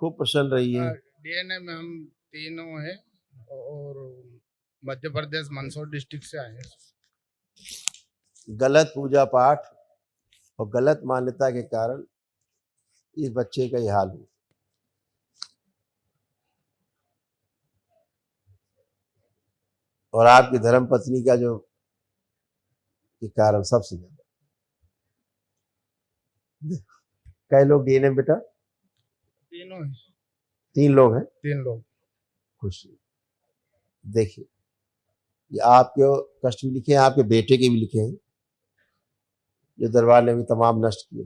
खूब प्रसन्न रहिए। डीएनए में हम तीनों हैं और मध्य प्रदेश मंदसौर डिस्ट्रिक्ट से आए हैं। गलत पूजा पाठ और गलत मान्यता के कारण इस बच्चे का यह हाल हुआ। और आपकी धर्म पत्नी का जो के कारण सबसे ज्यादा। कई लोग डीएनए बेटा? तीनों हैं। 3 लोग हैं। 3 लोग। खुशी। देखिए, ये आपके कष्ट भी लिखे हैं, आपके बेटे के भी लिखे हैं, जो दरबार ने भी तमाम नष्ट किए।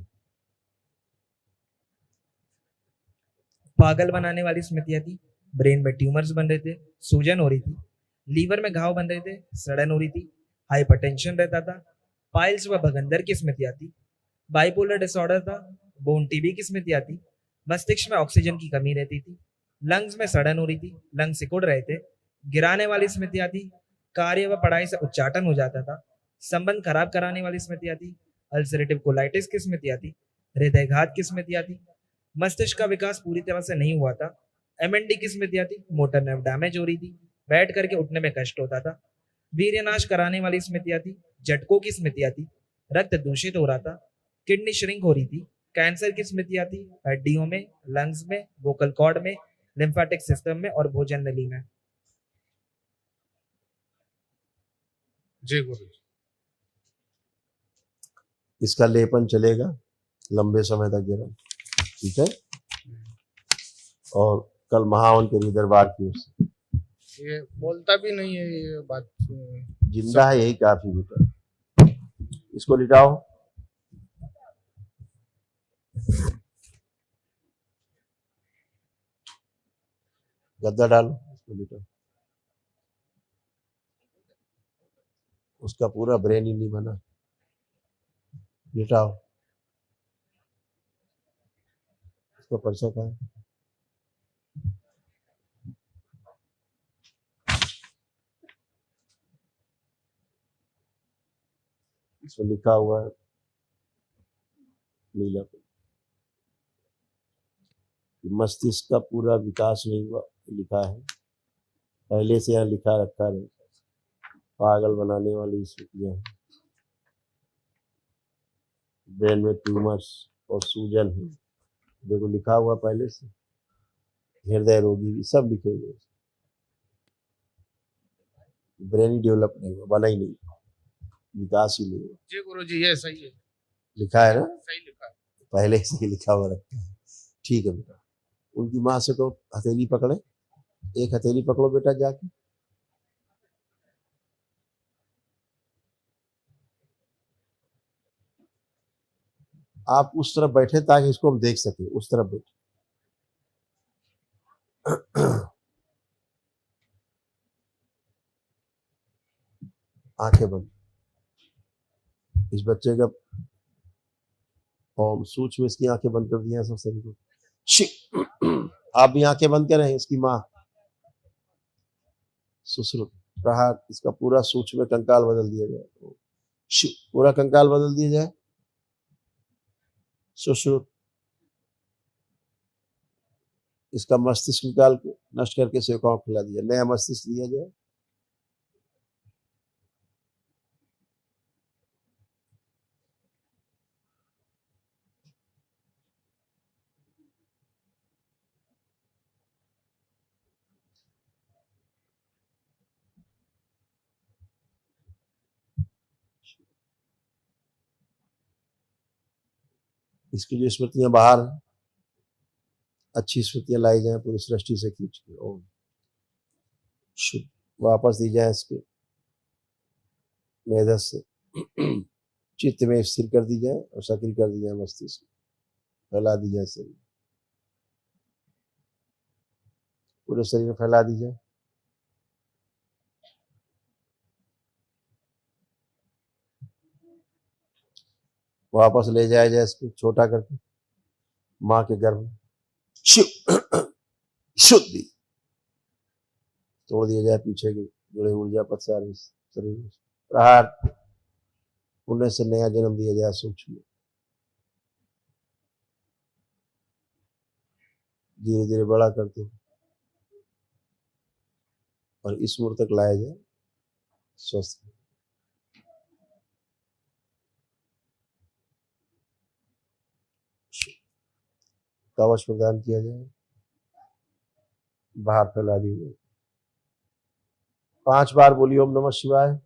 पागल बनाने वाली स्मृतियां थी, ब्रेन में ट्यूमर्स बन रहे थे, सूजन हो रही थी, लीवर में घाव बन रहे थे, सड़न हो रही थी, हाइपरटेंशन रहता था, पाइल्स व भगंदर की स्मृतियां थी, बाइपोलर डिसऑर्डर था, बोन टीबी की स्मृतियां थी, मस्तिष्क में ऑक्सीजन की कमी रहती थी, लंग्स में सड़न हो रही थी, लंग्स सिकुड़ रहे थे, गिराने वाली स्मृतियां थी, कार्य व पढ़ाई से उच्चाटन हो जाता था, संबंध खराब कराने वाली स्मृतियां थी, अल्सरेटिव कोलाइटिस की स्मृतियां थी, हृदयघात की स्मृतियां थी, मस्तिष्क का विकास पूरी तरह से नहीं हुआ था, एमएनडी की स्मृतियां थी, मोटर नर्व डैमेज हो रही थी, बैठ करके उठने में कष्ट होता था, वीर्यनाश कराने वाली स्मृतियां थी, झटकों की स्मृतियां थी, रक्त दूषित हो रहा था, किडनी श्रिंक हो रही थी, कैंसर की स्मृतियां थी, हड्डियों में, लंग्स में, वोकल कॉर्ड में, लिम्फेटिक सिस्टम में और भोजन नली में। जय गुरु। इसका लेपन चलेगा लंबे समय तक जरा, ठीक है? और कल महावन के दरबार की ओर से। ये बोलता भी नहीं है ये बात। जिंदा है यही काफी बेटा। इसको लिटाओ। गद्दा डालो, इसको लिटाओ। उसका पूरा ब्रेन ही नहीं बना। लिटाओ। इसका पर्चा कहाँ है? इसमें लिखा हुआ है नीला पे, मस्तिष्क का पूरा विकास नहीं हुआ, लिखा है पहले से, यहाँ लिखा रखा है। पागल बनाने वाली स्थितियां हैं, ब्रेन में ट्यूमर्स और सूजन है, देखो लिखा हुआ पहले से, हृदय रोगी भी सब लिखे हुए। ब्रेन ही डेवलप नहीं हुआ, बना ही नहीं, विकास ही नहीं हुआ। जी गुरु जी, ये सही है, लिखा है ना? सही लिखा है, पहले से ही लिखा हुआ रखा है। ठीक है बेटा, उनकी माँ से को हथेली पकड़े, एक हथेली पकड़ो बेटा जाके। आप उस तरफ बैठे ताकि इसको हम देख सके, उस तरफ बैठे। आंखें बंद। इस बच्चे का और सूक्ष्म इसकी आंखें बंद कर दी हैं सब सभी को। आप भी आंखें बंद करें। इसकी माँ सुश्रुत प्रहार, इसका पूरा सूक्ष्म कंकाल बदल दिया जाए, पूरा कंकाल बदल दिया जाए। सुश्रुत, इसका मस्तिष्क निकाल के नष्ट करके सेवकाओं को खिला दिया, नया मस्तिष्क दिया जाए। इसकी जो स्मृतियां बाहर हैं, अच्छी स्मृतियां लाई जाए पूरी सृष्टि से खींच के, और शुद्ध वापस दी जाए इसके मेधस से। चित्त में स्थिर कर दी जाए और सक्रिय कर दी जाए, मस्तिष्क फैला दी जाए, शरीर पूरे शरीर में फैला दी जाए। वापस ले जाया जाए इसको छोटा करके माँ के गर्भ में। शुद्धि तोड़ दिया जाए, पीछे के जुड़े ऊर्जा पथ सारे शरीर में प्रहार, पुण्य से नया जन्म दिया जाए सूक्ष्म। धीरे धीरे बड़ा करते हुए और इस उम्र तक लाया जाए स्वस्थ। कवच प्रदान किया जाए, बाहर फैला दीजिए। 5 बार बोलिए ओम नमः शिवाय।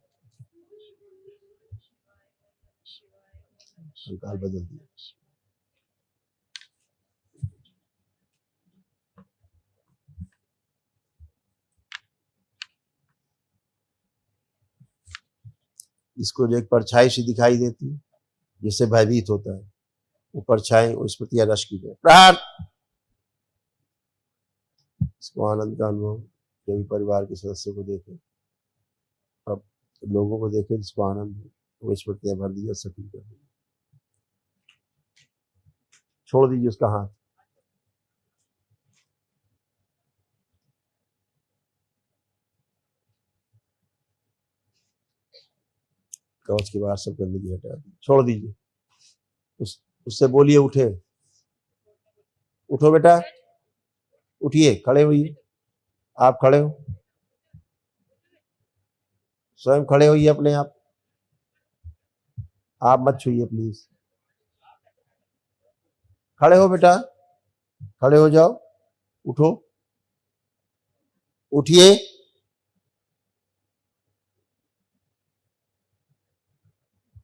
संकाल बदल दिया। इसको जो एक परछाई सी दिखाई देती है जिससे भयभीत होता है, वो परछाई उस प्रति रश की जाए। प्राण इसको आनंद का अनुभव कभी परिवार के सदस्य को देखे, अब लोगों को देखे जिसको आनंद हो, वो इस प्रति भर दिया, सक्रिय कर दिया। छोड़ दीजिए उसका हाथ। कवच के बाहर सब गंदगी हटा दी, छोड़ दीजिए। उससे बोलिए उठे, उठो बेटा, उठिए, खड़े होइए। आप खड़े हो, स्वयं खड़े होइए अपने आप मत छूइए प्लीज। खड़े हो बेटा, खड़े हो जाओ, उठो, उठिए।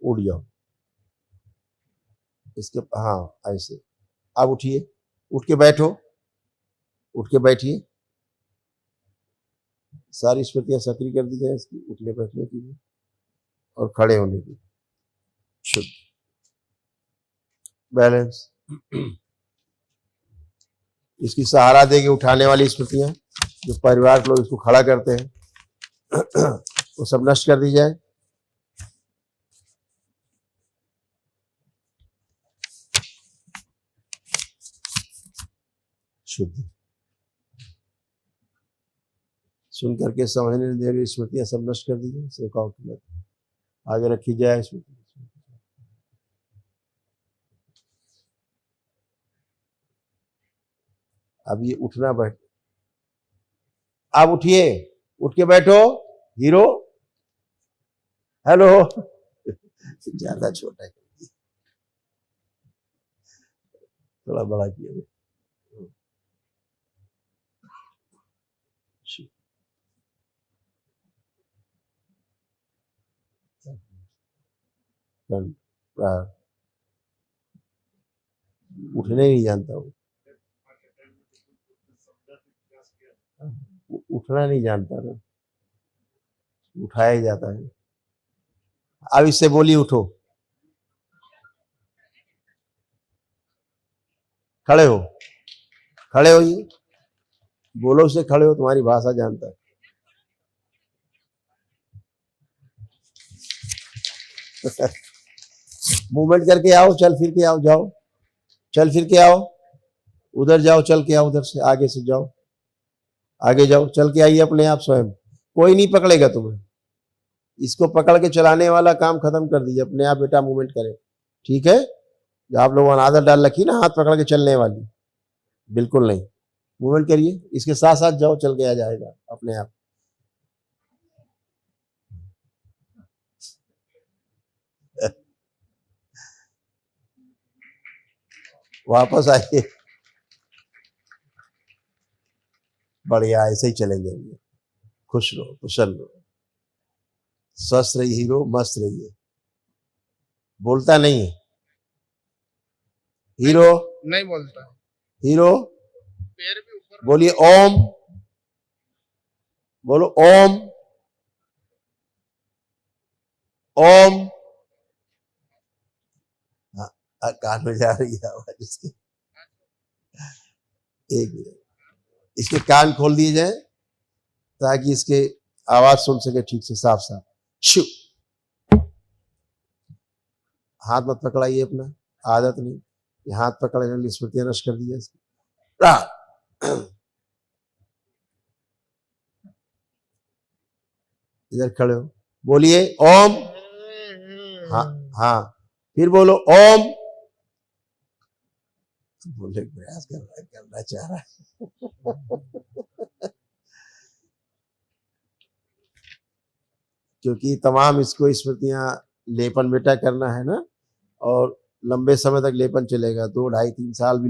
उठ जाओ इसके, हाँ ऐसे। अब उठिए, उठ के बैठो, उठ के बैठिए। सारी स्मृतियां सक्रिय कर दी जाए इसकी, उठने बैठने की भी और खड़े होने की। शुद्ध बैलेंस। इसकी सहारा देके उठाने वाली स्मृतियां जो परिवार के लोग इसको खड़ा करते हैं वो सब नष्ट कर दी जाए। शुद्ध सुन करके समझने दे रही स्मृतियां सब नष्ट कर दी जाए। सेवकाओं की मत आगे रखी जाए स्मृति। अब ये उठना बैठ, आप उठिए, उठ के बैठो। Hero, hello. ज्यादा छोटा है, थोड़ा बड़ा किया। उठने नहीं जानता हूँ, उठना नहीं जानता ना, उठाया ही जाता है। अब इससे बोलिए उठो, खड़े हो, खड़े होइए। बोलो उसे खड़े हो, तुम्हारी भाषा जानता है। मूवमेंट करके आओ, चल फिर के आओ, जाओ, चल फिर के आओ, उधर जाओ, चल के आओ, उधर से आगे से जाओ, आगे जाओ, चल के आइए अपने आप स्वयं। कोई नहीं पकड़ेगा तुम्हें, इसको पकड़ के चलाने वाला काम खत्म कर दीजिए। अपने आप बेटा मूवमेंट करे, ठीक है। जो आप लोगों ने आदत डाल रखी ना हाथ पकड़ के चलने वाली, बिल्कुल नहीं। मूवमेंट करिए, इसके साथ साथ जाओ, चल के आ जाएगा अपने आप। वापस आइए, बढ़िया, ऐसे ही चलेंगे। खुश रहो, कुशल रहो, स्वस्थ रहिए हीरो, मस्त रहिए। बोलता नहीं है हीरो, नहीं बोलता। हीरो पैर भी ऊपर बोलिए ओम, बोलो ओम, ओम। हाँ, कान में जा रही है आवाज इसकी। एक मिनट, इसके कान खोल दिए जाए ताकि इसके आवाज सुन सके ठीक से, साफ साफ। शु, हाथ मत पकड़ाइए अपना, आदत नहीं। ये हाथ पकड़ने वाली स्मृतियां नष्ट कर दी जाए इसकी। इधर खड़े हो, बोलिए ओम। हाँ हाँ, फिर बोलो ओम। तो बोलने का प्रयास करना चाह रहा है। क्योंकि तमाम इसको स्मृतियां लेपन बेटा करना है ना, और लंबे समय तक लेपन चलेगा, 2 ढाई 3 साल भी